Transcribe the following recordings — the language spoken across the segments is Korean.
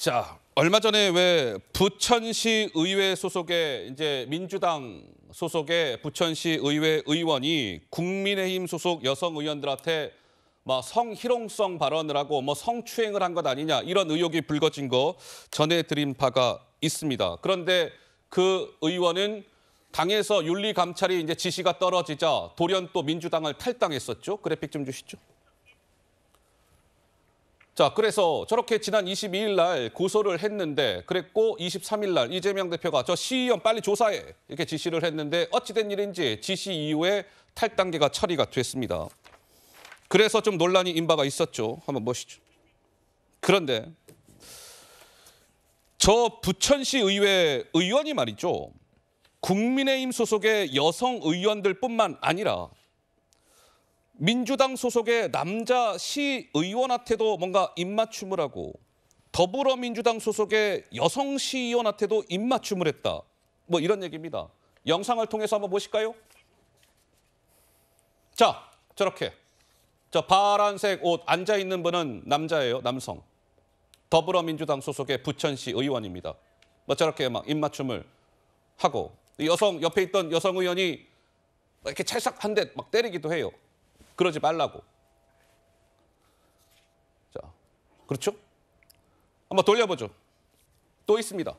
자, 얼마 전에 왜 부천시 의회 소속의 이제 민주당 소속의 부천시 의회 의원이 국민의힘 소속 여성 의원들한테 성희롱성 발언을 하고 성추행을 한 것 아니냐 이런 의혹이 불거진 거 전해드린 바가 있습니다. 그런데 그 의원은 당에서 윤리감찰이 이제 지시가 떨어지자 돌연 또 민주당을 탈당했었죠. 그래픽 좀 주시죠. 자, 그래서 저렇게 지난 22일 날 고소를 했는데 그랬고 23일 날 이재명 대표가 저 시의원 빨리 조사해 이렇게 지시를 했는데 어찌된 일인지 지시 이후에 탈당계가 처리가 됐습니다. 그래서 좀 논란이 인바가 있었죠. 한번 보시죠. 그런데 저 부천시 의회 의원이 말이죠. 국민의힘 소속의 여성 의원들뿐만 아니라 민주당 소속의 남자 시의원한테도 뭔가 입맞춤을 하고 더불어민주당 소속의 여성 시의원한테도 입맞춤을 했다. 이런 얘기입니다. 영상을 통해서 한번 보실까요? 자, 저렇게. 저 파란색 옷 앉아있는 분은 남자예요, 남성. 더불어민주당 소속의 부천시 의원입니다. 저렇게 막 입맞춤을 하고 옆에 있던 여성 의원이 이렇게 찰싹 한 대 막 때리기도 해요. 그러지 말라고. 자, 그렇죠? 한번 돌려보죠. 또 있습니다.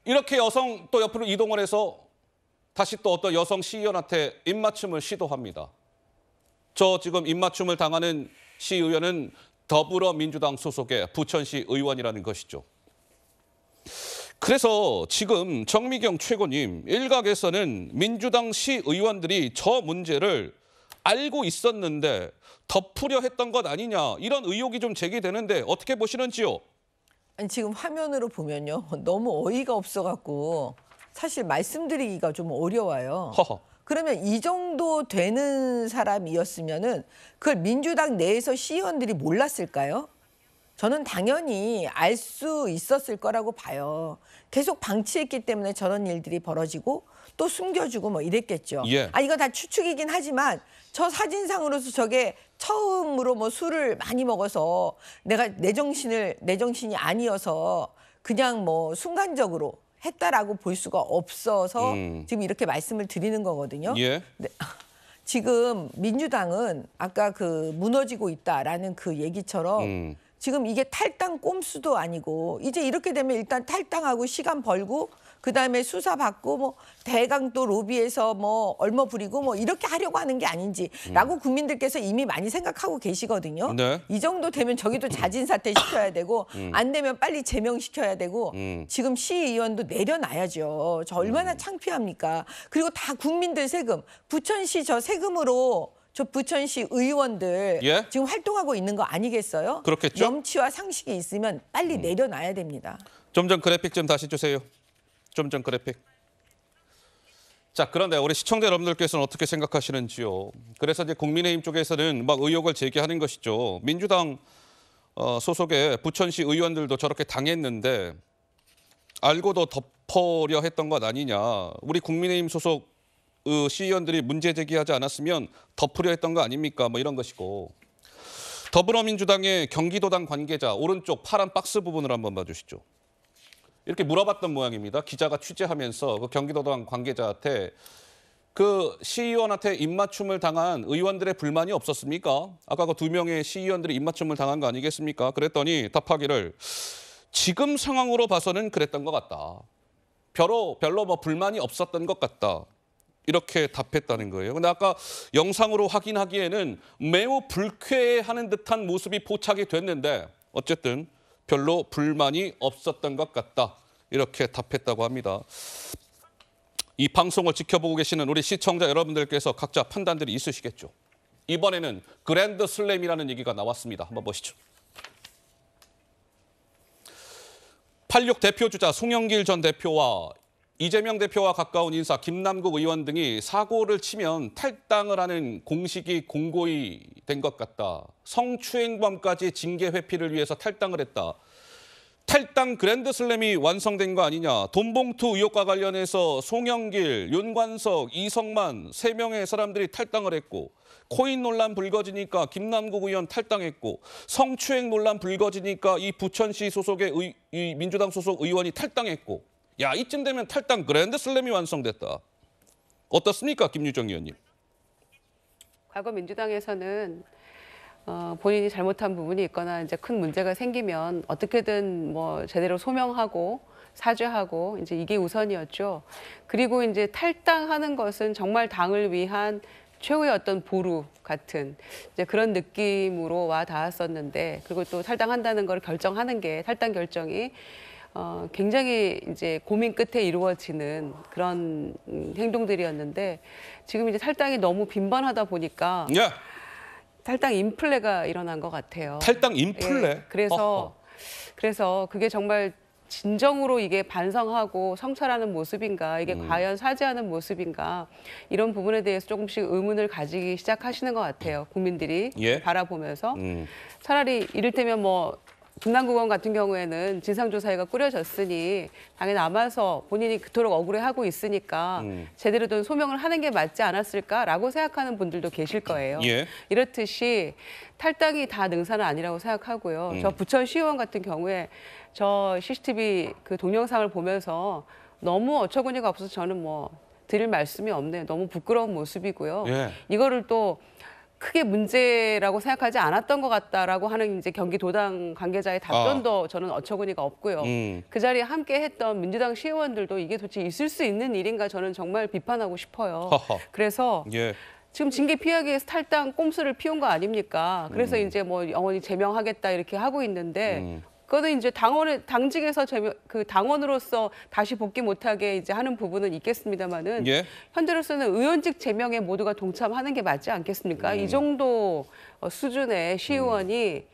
이렇게 여성 또 옆으로 이동을 해서 다시 또 어떤 여성 시의원한테 입맞춤을 시도합니다. 저 지금 입맞춤을 당하는 시의원은 더불어민주당 소속의 부천시 의원이라는 것이죠. 그래서 지금 정미경 최고님 일각에서는 민주당 시의원들이 저 문제를 알고 있었는데 덮으려 했던 것 아니냐 이런 의혹이 좀 제기되는데 어떻게 보시는지요? 아니, 지금 화면으로 보면요. 너무 어이가 없어갖고 사실 말씀드리기가 좀 어려워요. 허허. 그러면 이 정도 되는 사람이었으면은 그걸 민주당 내에서 시의원들이 몰랐을까요? 저는 당연히 알 수 있었을 거라고 봐요. 계속 방치했기 때문에 저런 일들이 벌어지고 또 숨겨주고 이랬겠죠. 예. 이거 다 추측이긴 하지만 저 사진상으로서 저게 처음으로 술을 많이 먹어서 내가 내 정신이 아니어서 그냥 순간적으로 했다라고 볼 수가 없어서 지금 이렇게 말씀을 드리는 거거든요. 예. 네. 지금 민주당은 아까 그 무너지고 있다라는 그 얘기처럼 지금 이게 탈당 꼼수도 아니고 이제 이렇게 되면 일단 탈당하고 시간 벌고 그다음에 수사 받고 대강 또 로비에서 얼머 부리고 이렇게 하려고 하는 게 아닌지라고 국민들께서 이미 많이 생각하고 계시거든요. 네. 이 정도 되면 저기도 자진 사퇴 시켜야 되고 안 되면 빨리 제명시켜야 되고 지금 시의원도 내려놔야죠. 저 얼마나 창피합니까? 그리고 다 국민들 세금, 부천시 저 세금으로 저 부천시 의원들 예? 지금 활동하고 있는 거 아니겠어요? 그렇겠죠. 염치와 상식이 있으면 빨리 내려놔야 됩니다. 좀 전 그래픽 좀 다시 주세요. 좀 전 그래픽. 자, 그런데 우리 시청자 여러분들께서는 어떻게 생각하시는지요? 그래서 이제 국민의힘 쪽에서는 의혹을 제기하는 것이죠. 민주당 소속의 부천시 의원들도 저렇게 당했는데 알고도 덮으려 했던 것 아니냐. 우리 국민의힘 소속 시의원들이 문제 제기하지 않았으면 덮으려 했던 거 아닙니까? 이런 것이고. 더불어민주당의 경기도당 관계자 오른쪽 파란 박스 부분을 한번 봐주시죠. 이렇게 물어봤던 모양입니다. 기자가 취재하면서 그 경기도당 관계자한테 그 시의원한테 입맞춤을 당한 의원들의 불만이 없었습니까? 아까 그 2명의 시의원들이 입맞춤을 당한 거 아니겠습니까? 그랬더니 답하기를 지금 상황으로 봐서는 그랬던 것 같다. 별로 불만이 없었던 것 같다. 이렇게 답했다는 거예요. 근데 아까 영상으로 확인하기에는 매우 불쾌해하는 듯한 모습이 포착이 됐는데 어쨌든 별로 불만이 없었던 것 같다. 이렇게 답했다고 합니다. 이 방송을 지켜보고 계시는 우리 시청자 여러분들께서 각자 판단들이 있으시겠죠. 이번에는 그랜드 슬램이라는 얘기가 나왔습니다. 한번 보시죠. 86 대표주자 송영길 전 대표와 이재명 대표와 가까운 인사 김남국 의원 등이 사고를 치면 탈당을 하는 공식이 공고히 된 것 같다. 성추행범까지 징계 회피를 위해서 탈당을 했다. 탈당 그랜드슬램이 완성된 거 아니냐. 돈봉투 의혹과 관련해서 송영길, 윤관석, 이성만 3명의 사람들이 탈당을 했고 코인 논란 불거지니까 김남국 의원 탈당했고 성추행 논란 불거지니까 이 부천시 소속의 이 민주당 소속 의원이 탈당했고 야 이쯤 되면 탈당 그랜드슬램이 완성됐다. 어떻습니까 김유정 의원님? 과거 민주당에서는 본인이 잘못한 부분이 있거나 이제 큰 문제가 생기면 어떻게든 뭐 제대로 소명하고 사죄하고 이제 이게 우선이었죠. 그리고 이제 탈당하는 것은 정말 당을 위한 최후의 어떤 보루 같은 이제 그런 느낌으로 와 닿았었는데 그리고 또 탈당한다는 걸 결정하는 게 탈당 결정이 굉장히 이제 고민 끝에 이루어지는 그런 행동들이었는데 지금 이제 탈당이 너무 빈번하다 보니까 예. 탈당 인플레가 일어난 것 같아요. 탈당 인플레? 예, 그래서 그게 정말 진정으로 이게 반성하고 성찰하는 모습인가, 이게 과연 사죄하는 모습인가 이런 부분에 대해서 조금씩 의문을 가지기 시작하시는 것 같아요. 국민들이 예. 바라보면서 차라리 이를테면 뭐 김남국 의원 같은 경우에는 진상조사회가 꾸려졌으니 당에 남아서 본인이 그토록 억울해하고 있으니까 제대로 된 소명을 하는 게 맞지 않았을까라고 생각하는 분들도 계실 거예요. 예. 이렇듯이 탈당이 다 능사는 아니라고 생각하고요. 저 부천시의원 같은 경우에 저 CCTV 그 동영상을 보면서 너무 어처구니가 없어서 저는 뭐 드릴 말씀이 없네요. 너무 부끄러운 모습이고요. 예. 이거를 또 크게 문제라고 생각하지 않았던 것 같다라고 하는 이제 경기도당 관계자의 답변도 저는 어처구니가 없고요. 그 자리에 함께 했던 민주당 시의원들도 이게 도대체 있을 수 있는 일인가 저는 정말 비판하고 싶어요. 허허. 그래서 예. 지금 징계 피하기 위해서 탈당 꼼수를 피운 거 아닙니까? 그래서 이제 뭐 영원히 제명하겠다 이렇게 하고 있는데 그거는 이제 당직에서 그 당원으로서 다시 복귀 못하게 이제 하는 부분은 있겠습니다만은 예. 현재로서는 의원직 제명에 모두가 동참하는 게 맞지 않겠습니까? 이 정도 수준의 시의원이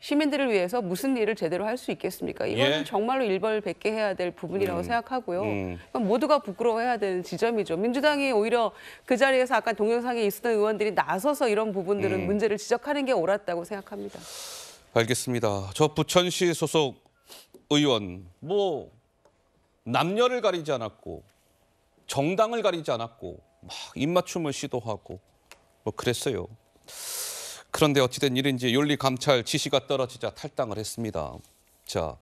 시민들을 위해서 무슨 일을 제대로 할 수 있겠습니까? 이거는 예. 정말로 일벌백계 해야 될 부분이라고 생각하고요. 그건 모두가 부끄러워해야 되는 지점이죠. 민주당이 오히려 그 자리에서 아까 동영상에 있었던 의원들이 나서서 이런 부분들은 문제를 지적하는 게 옳았다고 생각합니다. 알겠습니다. 저 부천시 소속 의원 뭐 남녀를 가리지 않았고 정당을 가리지 않았고 막 입맞춤을 시도하고 뭐 그랬어요. 그런데 어찌된 일인지 윤리감찰 지시가 떨어지자 탈당을 했습니다. 자,